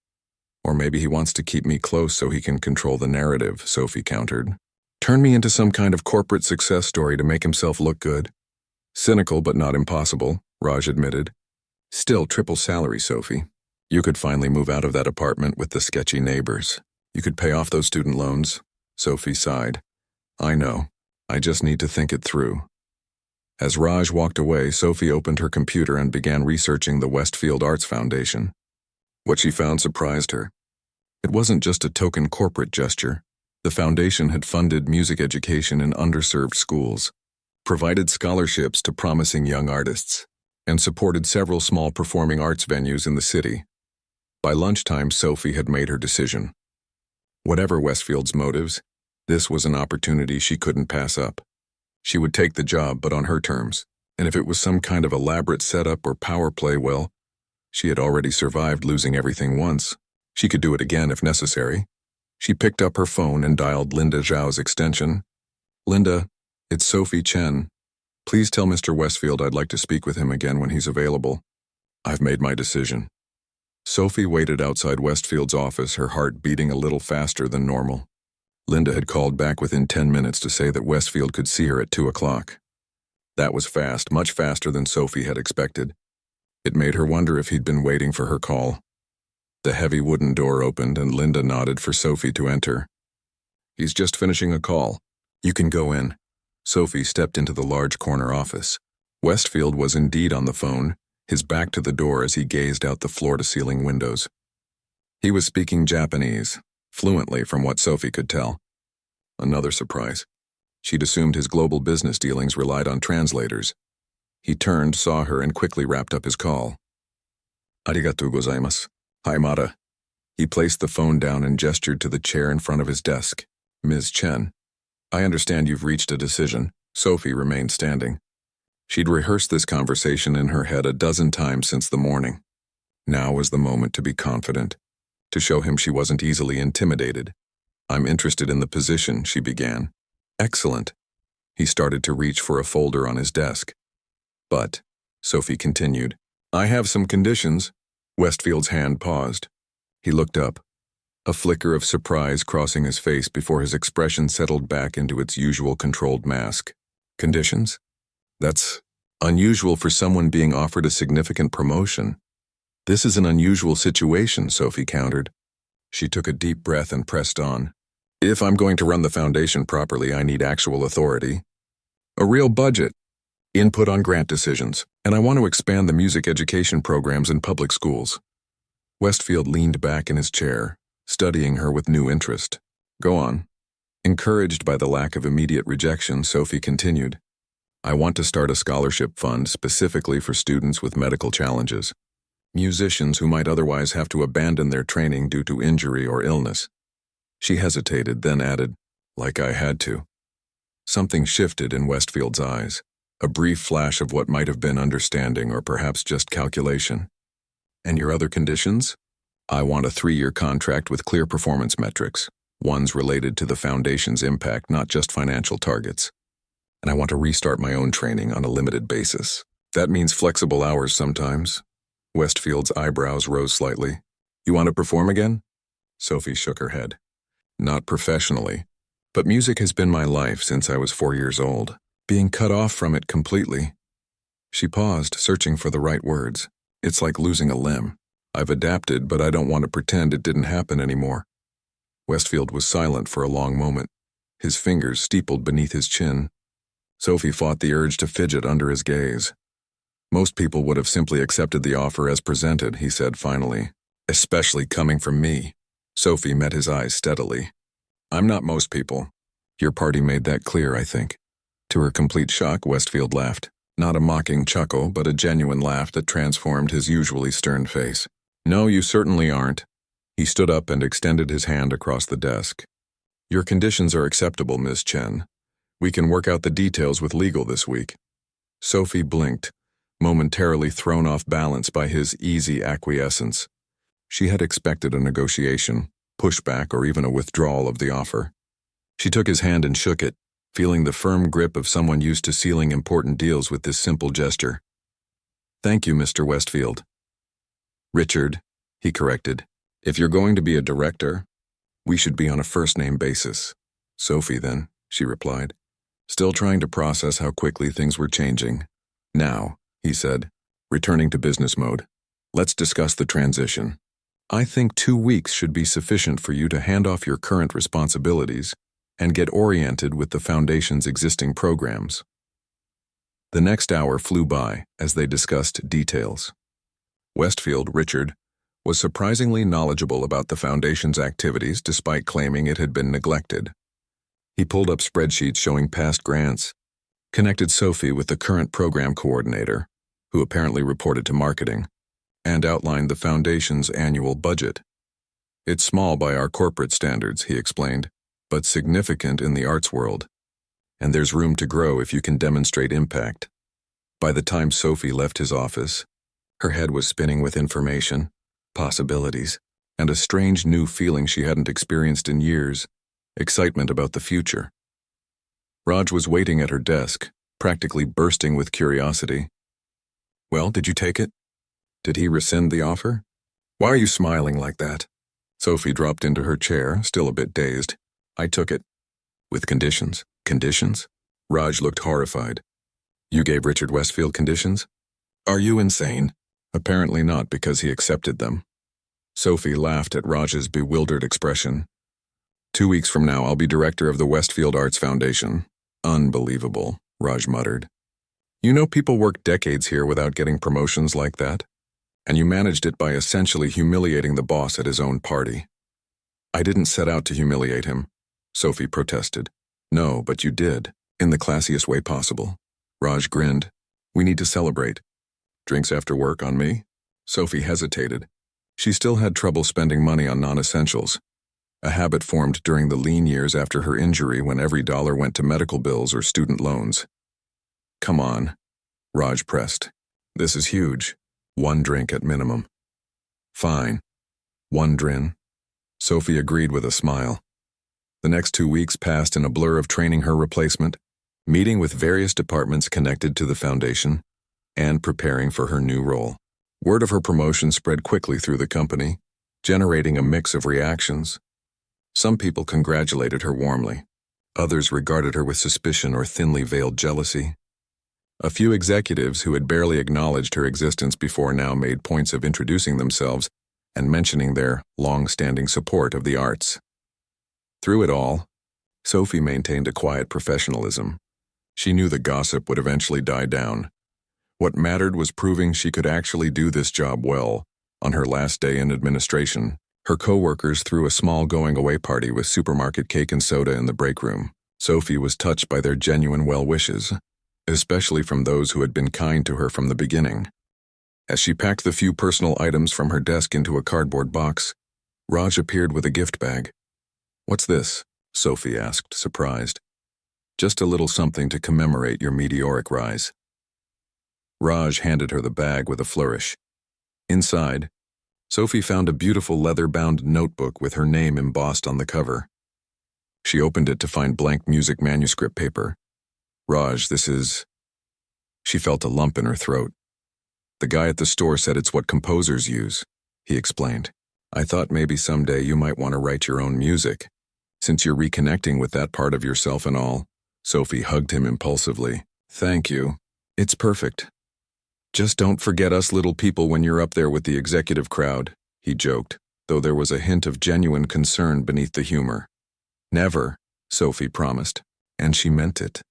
Or maybe he wants to keep me close so he can control the narrative, Sophie countered. Turn me into some kind of corporate success story to make himself look good. Cynical but not impossible, Raj admitted. Still triple salary, Sophie. You could finally move out of that apartment with the sketchy neighbors. You could pay off those student loans. Sophie sighed. I know. I just need to think it through. As Raj walked away, Sophie opened her computer and began researching the Westfield Arts Foundation. What she found surprised her. It wasn't just a token corporate gesture. The foundation had funded music education in underserved schools, provided scholarships to promising young artists, and supported several small performing arts venues in the city. By lunchtime, Sophie had made her decision. Whatever Westfield's motives, this was an opportunity she couldn't pass up. She would take the job, but on her terms, and if it was some kind of elaborate setup or power play, well, she had already survived losing everything once. She could do it again if necessary. She picked up her phone and dialed Linda Zhao's extension. Linda, it's Sophie Chen. Please tell Mr. Westfield I'd like to speak with him again when he's available. I've made my decision. Sophie waited outside Westfield's office, her heart beating a little faster than normal. Linda had called back within 10 minutes to say that Westfield could see her at 2 o'clock. That was fast, much faster than Sophie had expected. It made her wonder if he'd been waiting for her call. The heavy wooden door opened and Linda nodded for Sophie to enter. He's just finishing a call. You can go in. Sophie stepped into the large corner office. Westfield was indeed on the phone, his back to the door as he gazed out the floor-to-ceiling windows. He was speaking Japanese, fluently from what Sophie could tell. Another surprise. She'd assumed his global business dealings relied on translators. He turned, saw her, and quickly wrapped up his call. Arigatou gozaimasu. Hi, Mata. He placed the phone down and gestured to the chair in front of his desk. Ms. Chen. I understand you've reached a decision. Sophie remained standing. She'd rehearsed this conversation in her head a dozen times since the morning. Now was the moment to be confident, to show him she wasn't easily intimidated. I'm interested in the position, she began. Excellent. He started to reach for a folder on his desk. But, Sophie continued, I have some conditions. Westfield's hand paused. He looked up, a flicker of surprise crossing his face before his expression settled back into its usual controlled mask. Conditions? That's unusual for someone being offered a significant promotion. This is an unusual situation, Sophie countered. She took a deep breath and pressed on. If I'm going to run the foundation properly, I need actual authority, a real budget, input on grant decisions, and I want to expand the music education programs in public schools. Westfield leaned back in his chair, studying her with new interest. Go on. Encouraged by the lack of immediate rejection, Sophie continued. I want to start a scholarship fund specifically for students with medical challenges, musicians who might otherwise have to abandon their training due to injury or illness. She hesitated, then added, like I had to. Something shifted in Westfield's eyes, a brief flash of what might have been understanding or perhaps just calculation. And your other conditions? I want a 3-year contract with clear performance metrics, ones related to the foundation's impact, not just financial targets. And I want to restart my own training on a limited basis. That means flexible hours sometimes. Westfield's eyebrows rose slightly. You want to perform again? Sophie shook her head. Not professionally, but music has been my life since I was 4 years old. Being cut off from it completely. She paused, searching for the right words. It's like losing a limb. I've adapted, but I don't want to pretend it didn't happen anymore. Westfield was silent for a long moment, his fingers steepled beneath his chin. Sophie fought the urge to fidget under his gaze. Most people would have simply accepted the offer as presented, he said finally. Especially coming from me. Sophie met his eyes steadily. I'm not most people. Your party made that clear, I think. To her complete shock, Westfield laughed. Not a mocking chuckle, but a genuine laugh that transformed his usually stern face. No, you certainly aren't. He stood up and extended his hand across the desk. Your conditions are acceptable, Ms. Chen. We can work out the details with legal this week. Sophie blinked, momentarily thrown off balance by his easy acquiescence. She had expected a negotiation, pushback, or even a withdrawal of the offer. She took his hand and shook it, feeling the firm grip of someone used to sealing important deals with this simple gesture. Thank you, Mr. Westfield. Richard, he corrected. If you're going to be a director, we should be on a first-name basis. Sophie, then, she replied, still trying to process how quickly things were changing. Now, he said, returning to business mode, let's discuss the transition. I think 2 weeks should be sufficient for you to hand off your current responsibilities and get oriented with the Foundation's existing programs. The next hour flew by as they discussed details. Westfield, Richard, was surprisingly knowledgeable about the Foundation's activities despite claiming it had been neglected. He pulled up spreadsheets showing past grants, connected Sophie with the current program coordinator, who apparently reported to marketing, and outlined the Foundation's annual budget. It's small by our corporate standards, he explained, but significant in the arts world, and there's room to grow if you can demonstrate impact. By the time Sophie left his office, her head was spinning with information, possibilities, and a strange new feeling she hadn't experienced in years, excitement about the future. Raj was waiting at her desk, practically bursting with curiosity. Well, did you take it? Did he rescind the offer? Why are you smiling like that? Sophie dropped into her chair, still a bit dazed. I took it. With conditions? Conditions? Raj looked horrified. You gave Richard Westfield conditions? Are you insane? Apparently not, because he accepted them. Sophie laughed at Raj's bewildered expression. 2 weeks from now, I'll be director of the Westfield Arts Foundation. Unbelievable, Raj muttered. You know people work decades here without getting promotions like that? And you managed it by essentially humiliating the boss at his own party. I didn't set out to humiliate him, Sophie protested. No, but you did, in the classiest way possible. Raj grinned. We need to celebrate. Drinks after work on me? Sophie hesitated. She still had trouble spending money on non-essentials, a habit formed during the lean years after her injury when every dollar went to medical bills or student loans. Come on, Raj pressed. This is huge. 1 drink at minimum. Fine. 1 drin. Sophie agreed with a smile. The next 2 weeks passed in a blur of training her replacement, meeting with various departments connected to the foundation, and preparing for her new role. Word of her promotion spread quickly through the company, generating a mix of reactions. Some people congratulated her warmly. Others regarded her with suspicion or thinly veiled jealousy. A few executives who had barely acknowledged her existence before now made points of introducing themselves and mentioning their long-standing support of the arts. Through it all, Sophie maintained a quiet professionalism. She knew the gossip would eventually die down. What mattered was proving she could actually do this job well. On her last day in administration, her co-workers threw a small going-away party with supermarket cake and soda in the break room. Sophie was touched by their genuine well wishes, especially from those who had been kind to her from the beginning. As she packed the few personal items from her desk into a cardboard box, Raj appeared with a gift bag. "What's this?" Sophie asked, surprised. "Just a little something to commemorate your meteoric rise." Raj handed her the bag with a flourish. Inside, Sophie found a beautiful leather-bound notebook with her name embossed on the cover. She opened it to find blank music manuscript paper. "Raj, this is..." She felt a lump in her throat. "The guy at the store said it's what composers use," he explained. "I thought maybe someday you might want to write your own music. Since you're reconnecting with that part of yourself and all." Sophie hugged him impulsively. "Thank you. It's perfect. Just don't forget us little people when you're up there with the executive crowd," he joked, though there was a hint of genuine concern beneath the humor. "Never," Sophie promised, and she meant it.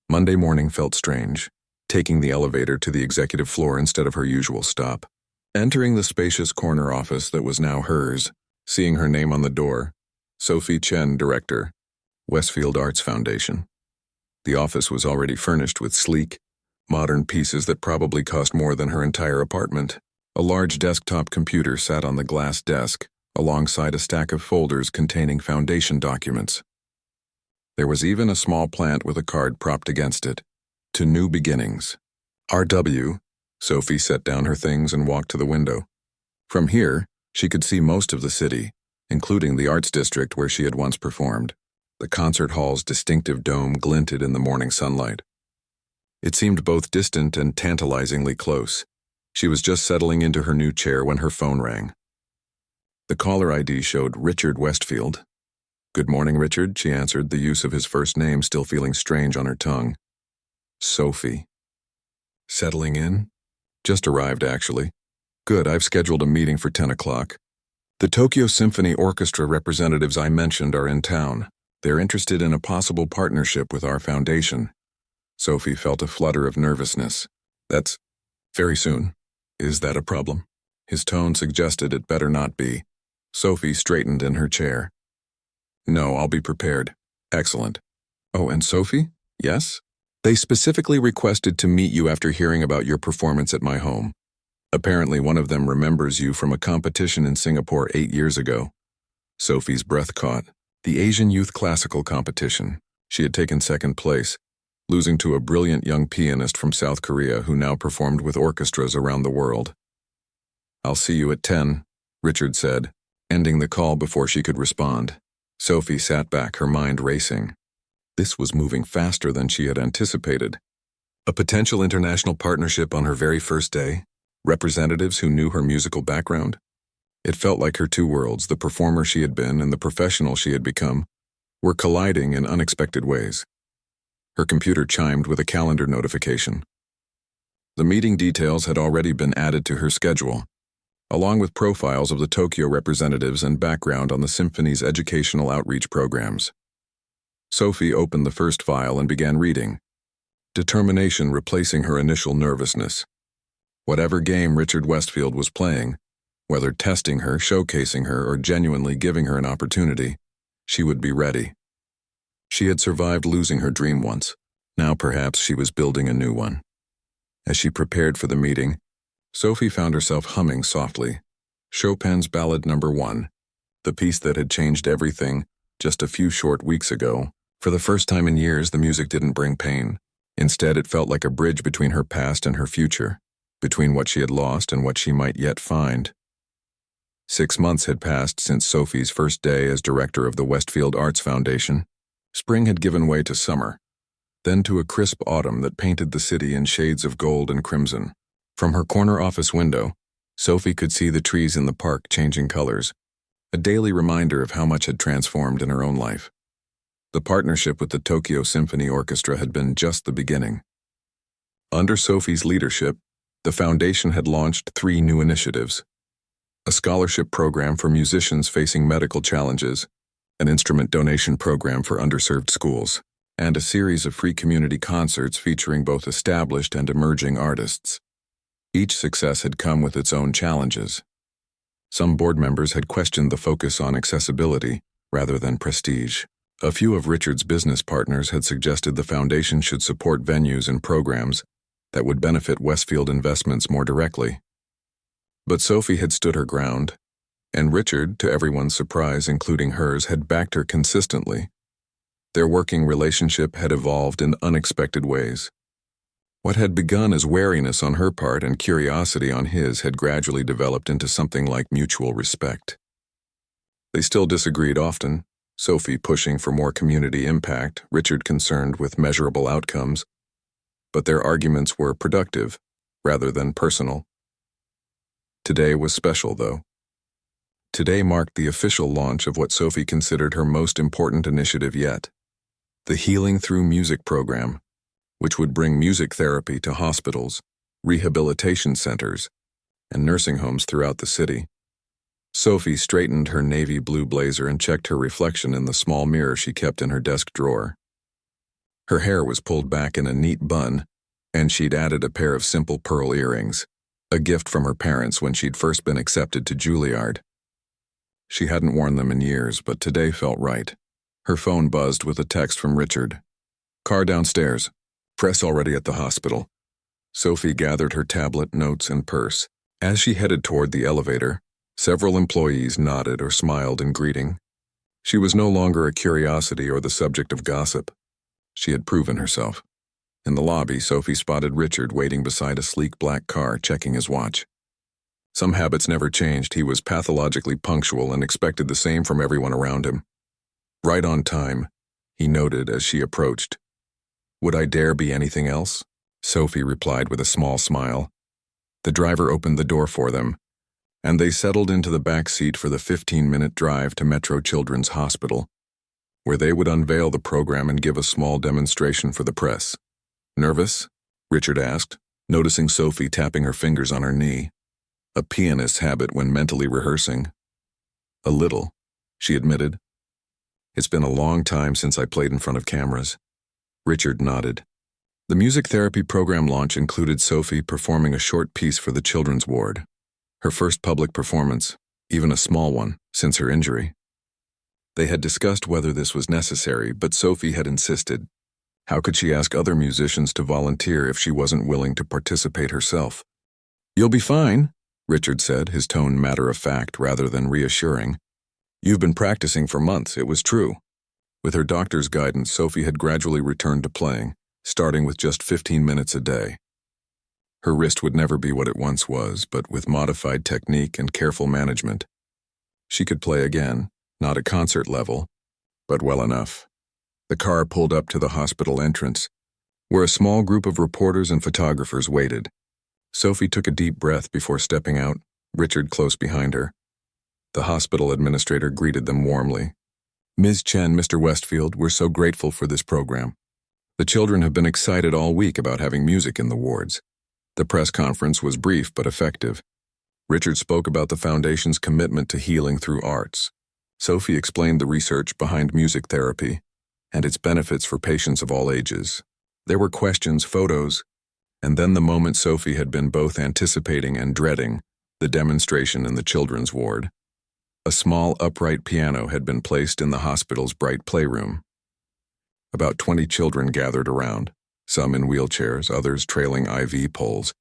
Monday morning felt strange, taking the elevator to the executive floor instead of her usual stop. Entering the spacious corner office that was now hers, seeing her name on the door, Sophie Chen, Director, Westfield Arts Foundation. The office was already furnished with sleek, modern pieces that probably cost more than her entire apartment. A large desktop computer sat on the glass desk, alongside a stack of folders containing foundation documents. There was even a small plant with a card propped against it. "To New Beginnings. R.W." Sophie set down her things and walked to the window. From here, she could see most of the city, including the arts district where she had once performed. The concert hall's distinctive dome glinted in the morning sunlight. It seemed both distant and tantalizingly close. She was just settling into her new chair when her phone rang. The caller ID showed Richard Westfield. "Good morning, Richard," she answered, the use of his first name still feeling strange on her tongue. "Sophie." "Settling in?" "Just arrived, actually." "Good, I've scheduled a meeting for 10 o'clock. The Tokyo Symphony Orchestra representatives I mentioned are in town. They're interested in a possible partnership with our foundation." Sophie felt a flutter of nervousness. "That's very soon. Is that a problem?" His tone suggested it better not be. Sophie straightened in her chair. "No, I'll be prepared." "Excellent." "Oh, and Sophie?" "Yes?" "They specifically requested to meet you after hearing about your performance at my home. Apparently one of them remembers you from a competition in Singapore 8 years ago." Sophie's breath caught. The Asian Youth Classical Competition. She had taken second place, losing to a brilliant young pianist from South Korea who now performed with orchestras around the world. "I'll see you at 10, Richard said, ending the call before she could respond. Sophie sat back, her mind racing. This was moving faster than she had anticipated. A potential international partnership on her very first day? Representatives who knew her musical background? It felt like her two worlds, the performer she had been and the professional she had become, were colliding in unexpected ways. Her computer chimed with a calendar notification. The meeting details had already been added to her schedule, along with profiles of the Tokyo representatives and background on the symphony's educational outreach programs. Sophie opened the first file and began reading, determination replacing her initial nervousness. Whatever game Richard Westfield was playing, whether testing her, showcasing her, or genuinely giving her an opportunity, she would be ready. She had survived losing her dream once. Now perhaps she was building a new one. As she prepared for the meeting, Sophie found herself humming softly. Chopin's Ballad No. 1, the piece that had changed everything just a few short weeks ago. For the first time in years, the music didn't bring pain. Instead, it felt like a bridge between her past and her future, between what she had lost and what she might yet find. 6 months had passed since Sophie's first day as director of the Westfield Arts Foundation. Spring had given way to summer, then to a crisp autumn that painted the city in shades of gold and crimson. From her corner office window, Sophie could see the trees in the park changing colors, a daily reminder of how much had transformed in her own life. The partnership with the Tokyo Symphony Orchestra had been just the beginning. Under Sophie's leadership, the foundation had launched 3 new initiatives: a scholarship program for musicians facing medical challenges, an instrument donation program for underserved schools, and a series of free community concerts featuring both established and emerging artists. Each success had come with its own challenges. Some board members had questioned the focus on accessibility rather than prestige. A few of Richard's business partners had suggested the foundation should support venues and programs that would benefit Westfield Investments more directly. But Sophie had stood her ground, and Richard, to everyone's surprise, including hers, had backed her consistently. Their working relationship had evolved in unexpected ways. What had begun as wariness on her part and curiosity on his had gradually developed into something like mutual respect. They still disagreed often, Sophie pushing for more community impact, Richard concerned with measurable outcomes, but their arguments were productive rather than personal. Today was special, though. Today marked the official launch of what Sophie considered her most important initiative yet, the Healing Through Music program, which would bring music therapy to hospitals, rehabilitation centers, and nursing homes throughout the city. Sophie straightened her navy blue blazer and checked her reflection in the small mirror she kept in her desk drawer. Her hair was pulled back in a neat bun, and she'd added a pair of simple pearl earrings, a gift from her parents when she'd first been accepted to Juilliard. She hadn't worn them in years, but today felt right. Her phone buzzed with a text from Richard. "Car downstairs. Press already at the hospital." Sophie gathered her tablet, notes, and purse. As she headed toward the elevator, several employees nodded or smiled in greeting. She was no longer a curiosity or the subject of gossip. She had proven herself. In the lobby, Sophie spotted Richard waiting beside a sleek black car, checking his watch. Some habits never changed. He was pathologically punctual and expected the same from everyone around him. "Right on time," he noted as she approached. "Would I dare be anything else?" Sophie replied with a small smile. The driver opened the door for them, and they settled into the back seat for the 15-minute drive to Metro Children's Hospital, where they would unveil the program and give a small demonstration for the press. "Nervous?" Richard asked, noticing Sophie tapping her fingers on her knee, a pianist's habit when mentally rehearsing. "A little," she admitted. "It's been a long time since I played in front of cameras." Richard nodded. The music therapy program launch included Sophie performing a short piece for the children's ward, her first public performance, even a small one, since her injury. They had discussed whether this was necessary, but Sophie had insisted. How could she ask other musicians to volunteer if she wasn't willing to participate herself? "You'll be fine," Richard said, his tone matter-of-fact rather than reassuring. "You've been practicing for months, it was true." With her doctor's guidance, Sophie had gradually returned to playing, starting with just 15 minutes a day. Her wrist would never be what it once was, but with modified technique and careful management, she could play again, not at concert level, but well enough. The car pulled up to the hospital entrance, where a small group of reporters and photographers waited. Sophie took a deep breath before stepping out, Richard close behind her. The hospital administrator greeted them warmly. "Ms. Chen, Mr. Westfield, we're so grateful for this program. The children have been excited all week about having music in the wards." The press conference was brief but effective. Richard spoke about the foundation's commitment to healing through arts. Sophie explained the research behind music therapy and its benefits for patients of all ages. There were questions, photos, and then the moment Sophie had been both anticipating and dreading, the demonstration in the children's ward. A small upright piano had been placed in the hospital's bright playroom. About 20 children gathered around, some in wheelchairs, others trailing IV poles,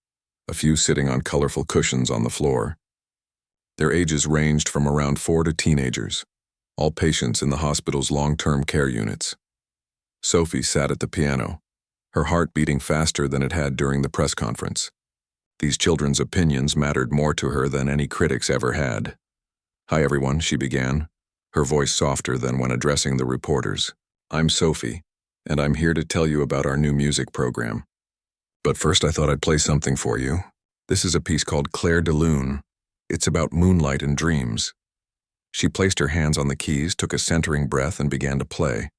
a few sitting on colorful cushions on the floor. Their ages ranged from around 4 to teenagers, all patients in the hospital's long-term care units. Sophie sat at the piano, her heart beating faster than it had during the press conference. These children's opinions mattered more to her than any critics ever had. "Hi everyone," she began, her voice softer than when addressing the reporters. "I'm Sophie, and I'm here to tell you about our new music program. But first I thought I'd play something for you. This is a piece called Clair de Lune. It's about moonlight and dreams." She placed her hands on the keys, took a centering breath, and began to play.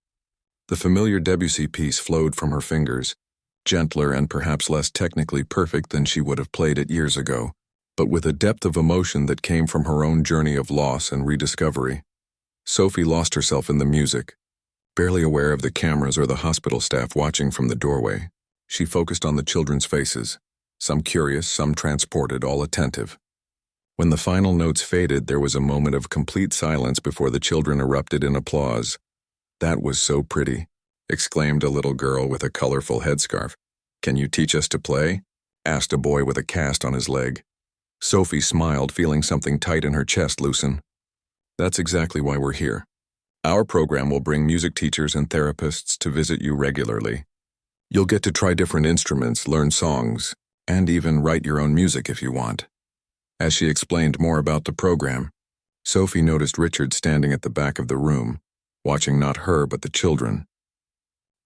The familiar Debussy piece flowed from her fingers, gentler and perhaps less technically perfect than she would have played it years ago, but with a depth of emotion that came from her own journey of loss and rediscovery. Sophie lost herself in the music. Barely aware of the cameras or the hospital staff watching from the doorway, she focused on the children's faces, some curious, some transported, all attentive. When the final notes faded, there was a moment of complete silence before the children erupted in applause. "That was so pretty," exclaimed a little girl with a colorful headscarf. "Can you teach us to play?" asked a boy with a cast on his leg. Sophie smiled, feeling something tight in her chest loosen. "That's exactly why we're here. Our program will bring music teachers and therapists to visit you regularly. You'll get to try different instruments, learn songs, and even write your own music if you want." As she explained more about the program, Sophie noticed Richard standing at the back of the room, watching not her but the children.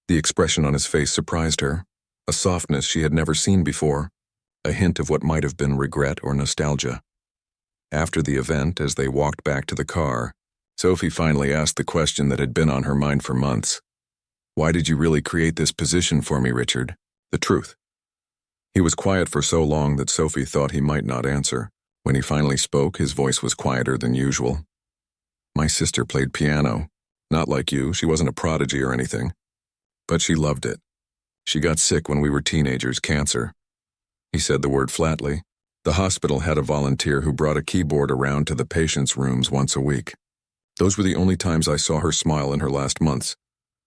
The expression on his face surprised her, a softness she had never seen before, a hint of what might have been regret or nostalgia. After the event, as they walked back to the car, Sophie finally asked the question that had been on her mind for months. "Why did you really create this position for me, Richard? The truth." He was quiet for so long that Sophie thought he might not answer. When he finally spoke, his voice was quieter than usual. "My sister played piano. Not like you, she wasn't a prodigy or anything. But she loved it. She got sick when we were teenagers, cancer." He said the word flatly. The hospital had a volunteer who brought a keyboard around to the patients' rooms once a week. Those were the only times I saw her smile in her last months.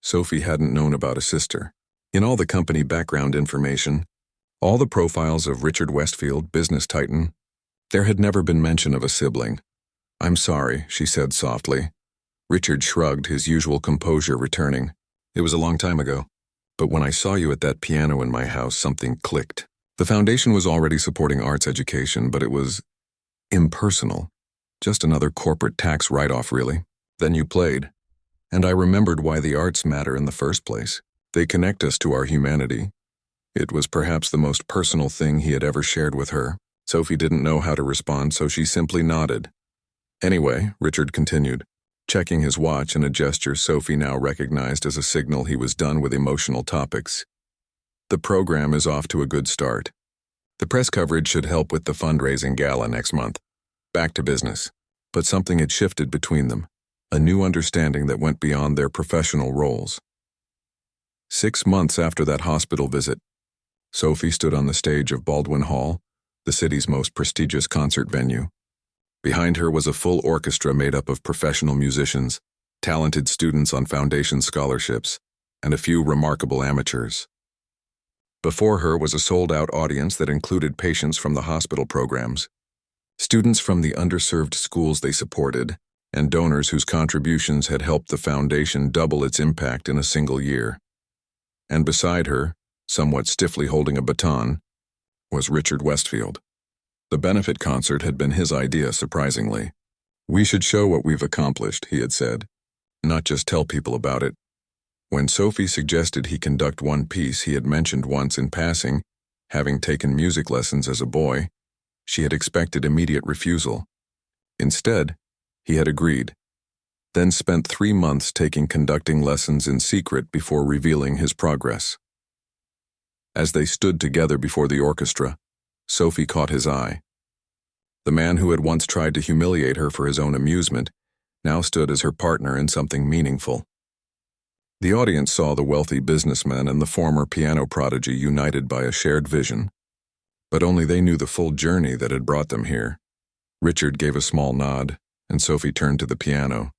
Sophie hadn't known about a sister. In all the company background information, all the profiles of Richard Westfield, business titan, there had never been mention of a sibling. "I'm sorry," she said softly. Richard shrugged, his usual composure returning. "It was a long time ago. But when I saw you at that piano in my house, something clicked. The foundation was already supporting arts education, but it was impersonal. Just another corporate tax write-off, really. Then you played. And I remembered why the arts matter in the first place. They connect us to our humanity." It was perhaps the most personal thing he had ever shared with her. Sophie didn't know how to respond, so she simply nodded. "Anyway," Richard continued, checking his watch in a gesture Sophie now recognized as a signal he was done with emotional topics. "The program is off to a good start. The press coverage should help with the fundraising gala next month. Back to business." But something had shifted between them, a new understanding that went beyond their professional roles. 6 months after that hospital visit, Sophie stood on the stage of Baldwin Hall, the city's most prestigious concert venue. Behind her was a full orchestra made up of professional musicians, talented students on foundation scholarships, and a few remarkable amateurs. Before her was a sold-out audience that included patients from the hospital programs, students from the underserved schools they supported, and donors whose contributions had helped the foundation double its impact in a single year. And beside her, somewhat stiffly holding a baton, was Richard Westfield. The benefit concert had been his idea, surprisingly. "We should show what we've accomplished," he had said, "not just tell people about it." When Sophie suggested he conduct one piece he had mentioned once in passing, having taken music lessons as a boy, she had expected immediate refusal. Instead, he had agreed, then spent 3 months taking conducting lessons in secret before revealing his progress. As they stood together before the orchestra, Sophie caught his eye. The man who had once tried to humiliate her for his own amusement now stood as her partner in something meaningful. The audience saw the wealthy businessman and the former piano prodigy united by a shared vision, but only they knew the full journey that had brought them here. Richard gave a small nod, and Sophie turned to the piano.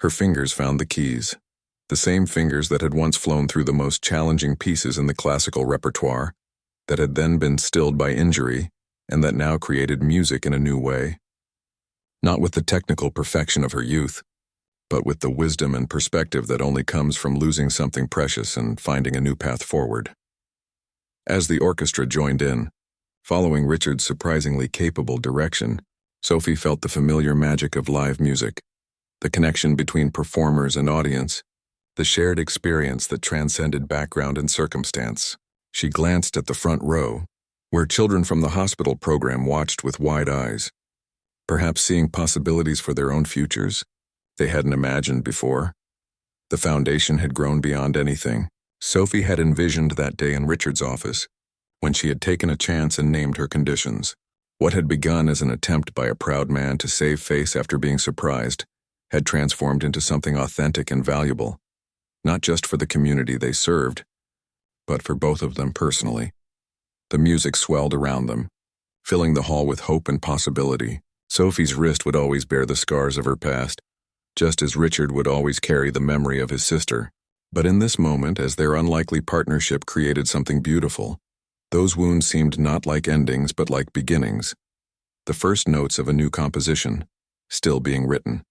Her fingers found the keys, the same fingers that had once flown through the most challenging pieces in the classical repertoire, that had then been stilled by injury, and that now created music in a new way. Not with the technical perfection of her youth, but with the wisdom and perspective that only comes from losing something precious and finding a new path forward. As the orchestra joined in, following Richard's surprisingly capable direction, Sophie felt the familiar magic of live music, the connection between performers and audience, the shared experience that transcended background and circumstance. She glanced at the front row, where children from the hospital program watched with wide eyes, perhaps seeing possibilities for their own futures they hadn't imagined before. The foundation had grown beyond anything Sophie had envisioned that day in Richard's office, when she had taken a chance and named her conditions. What had begun as an attempt by a proud man to save face after being surprised had transformed into something authentic and valuable, not just for the community they served, but for both of them personally. The music swelled around them, filling the hall with hope and possibility. Sophie's wrist would always bear the scars of her past, just as Richard would always carry the memory of his sister. But in this moment, as their unlikely partnership created something beautiful, those wounds seemed not like endings but like beginnings, the first notes of a new composition, still being written.